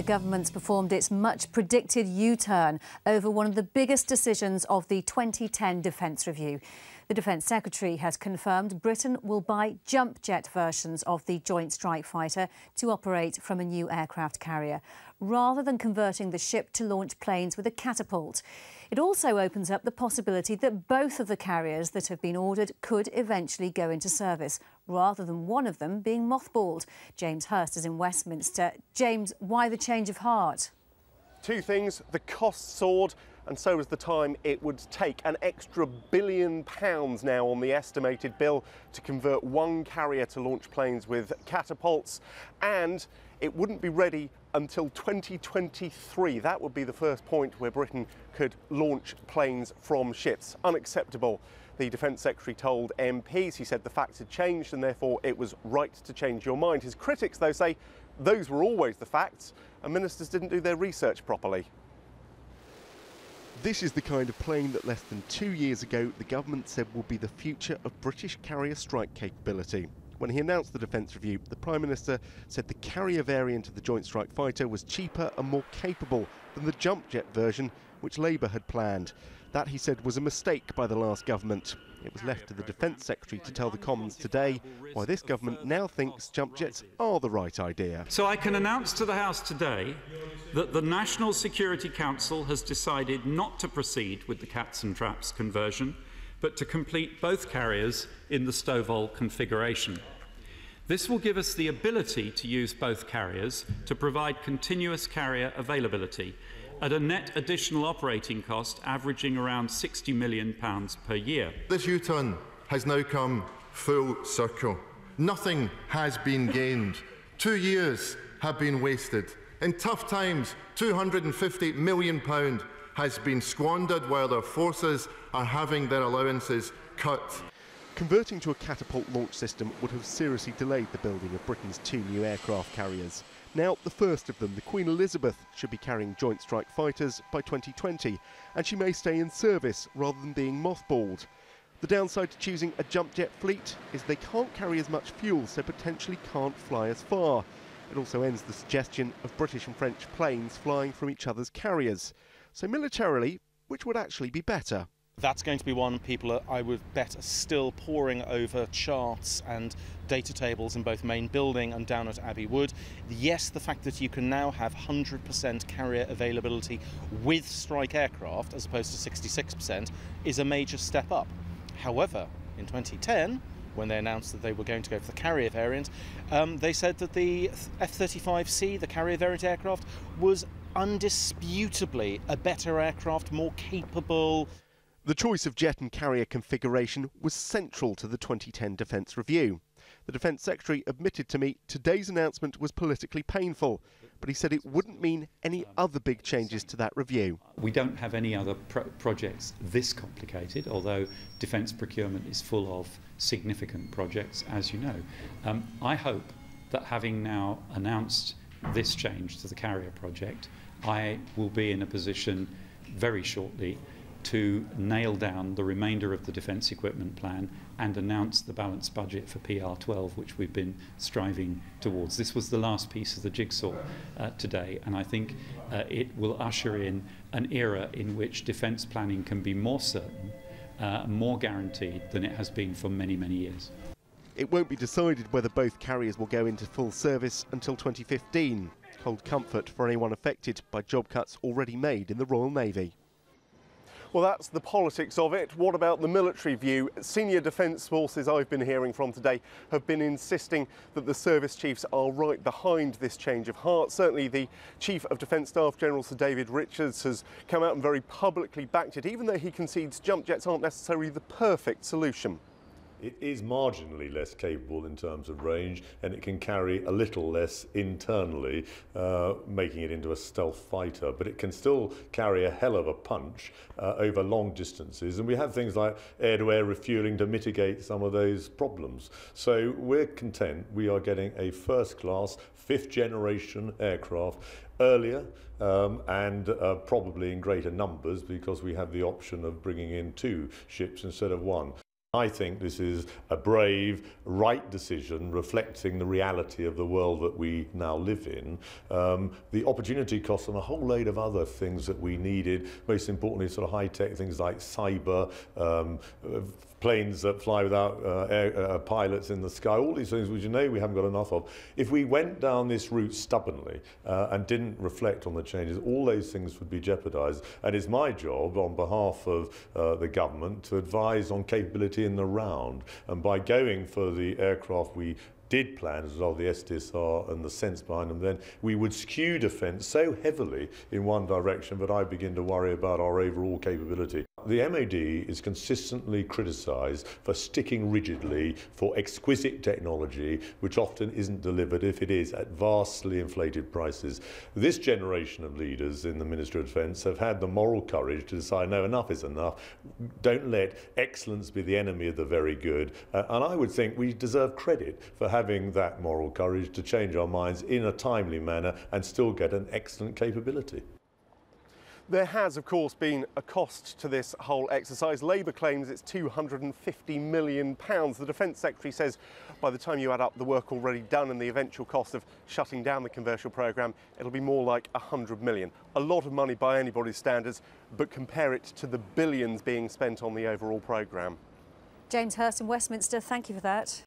government's performed its much-predicted U-turn over one of the biggest decisions of the 2010 Defence Review. The Defence Secretary has confirmed Britain will buy jump jet versions of the Joint Strike Fighter to operate from a new aircraft carrier, rather than converting the ship to launch planes with a catapult. It also opens up the possibility that both of the carriers that have been ordered could eventually go into service, rather than one of them being mothballed. James Hurst is in Westminster. James, why the change of heart? Two things: the cost soared, and so was the time it would take. An extra £1 billion now on the estimated bill to convert one carrier to launch planes with catapults, and it wouldn't be ready until 2023. That would be the first point where Britain could launch planes from ships. Unacceptable, the Defence Secretary told MPs. He said the facts had changed and therefore it was right to change your mind. His critics, though, say those were always the facts and ministers didn't do their research properly. This is the kind of plane that less than 2 years ago the government said will be the future of British carrier strike capability. When he announced the Defence Review, the Prime Minister said the carrier variant of the Joint Strike Fighter was cheaper and more capable than the jump jet version which Labour had planned. That, he said, was a mistake by the last government. It was left to the Defence Secretary to tell the Commons today why this government now thinks jump jets are the right idea. So I can announce to the House today that the National Security Council has decided not to proceed with the Cats and Traps conversion, but to complete both carriers in the Stovall configuration. This will give us the ability to use both carriers to provide continuous carrier availability at a net additional operating cost averaging around £60 million per year. This U-turn has now come full circle. Nothing has been gained. 2 years have been wasted. In tough times, £250 million has been squandered while our forces are having their allowances cut. Converting to a catapult launch system would have seriously delayed the building of Britain's two new aircraft carriers. Now, the first of them, the Queen Elizabeth, should be carrying Joint Strike Fighters by 2020, and she may stay in service rather than being mothballed. The downside to choosing a jump jet fleet is they can't carry as much fuel, so potentially can't fly as far. It also ends the suggestion of British and French planes flying from each other's carriers. So militarily, which would actually be better? That's going to be one people, I would bet, are still poring over charts and data tables in both main building and down at Abbey Wood. Yes, the fact that you can now have 100% carrier availability with strike aircraft as opposed to 66% is a major step up. However, in 2010, when they announced that they were going to go for the carrier variant, they said that the F-35C, the carrier variant aircraft, was undisputably a better aircraft, more capable. The choice of jet and carrier configuration was central to the 2010 Defence Review. The Defence Secretary admitted to me today's announcement was politically painful, but he said it wouldn't mean any other big changes to that review. We don't have any other projects this complicated, although defence procurement is full of significant projects, as you know. I hope that having now announced this change to the carrier project, I will be in a position very shortly to nail down the remainder of the defence equipment plan and announce the balanced budget for PR12, which we've been striving towards. This was the last piece of the jigsaw today, and I think it will usher in an era in which defence planning can be more certain, more guaranteed than it has been for many, many years. It won't be decided whether both carriers will go into full service until 2015. Hold comfort for anyone affected by job cuts already made in the Royal Navy. Well, that's the politics of it. What about the military view? Senior defence forces I've been hearing from today have been insisting that the service chiefs are right behind this change of heart. Certainly the Chief of Defence Staff General Sir David Richards has come out and very publicly backed it, even though he concedes jump jets aren't necessarily the perfect solution. It is marginally less capable in terms of range, and it can carry a little less internally, making it into a stealth fighter, but it can still carry a hell of a punch over long distances, and we have things like air-to-air refuelling to mitigate some of those problems. So we're content we are getting a first-class, fifth-generation aircraft earlier and probably in greater numbers, because we have the option of bringing in 2 ships instead of 1. I think this is a brave, right decision reflecting the reality of the world that we now live in. The opportunity costs and a whole load of other things that we needed, most importantly sort of high-tech things like cyber, planes that fly without pilots in the sky, all these things which you know we haven't got enough of. If we went down this route stubbornly and didn't reflect on the changes, all those things would be jeopardised. And it's my job on behalf of the government to advise on capability in the round. And by going for the aircraft we did plan as well, the SDSR and the sense behind them, then we would skew defence so heavily in one direction that I begin to worry about our overall capability. The MOD is consistently criticised for sticking rigidly for exquisite technology, which often isn't delivered, if it is, at vastly inflated prices. This generation of leaders in the Ministry of Defence have had the moral courage to decide, no, enough is enough. Don't let excellence be the enemy of the very good. And I would think we deserve credit for having that moral courage to change our minds in a timely manner and still get an excellent capability. There has, of course, been a cost to this whole exercise. Labour claims it's £250 million. The Defence Secretary says by the time you add up the work already done and the eventual cost of shutting down the conversion programme, it'll be more like £100 million. A lot of money by anybody's standards, but compare it to the billions being spent on the overall programme. James Hurst in Westminster, thank you for that.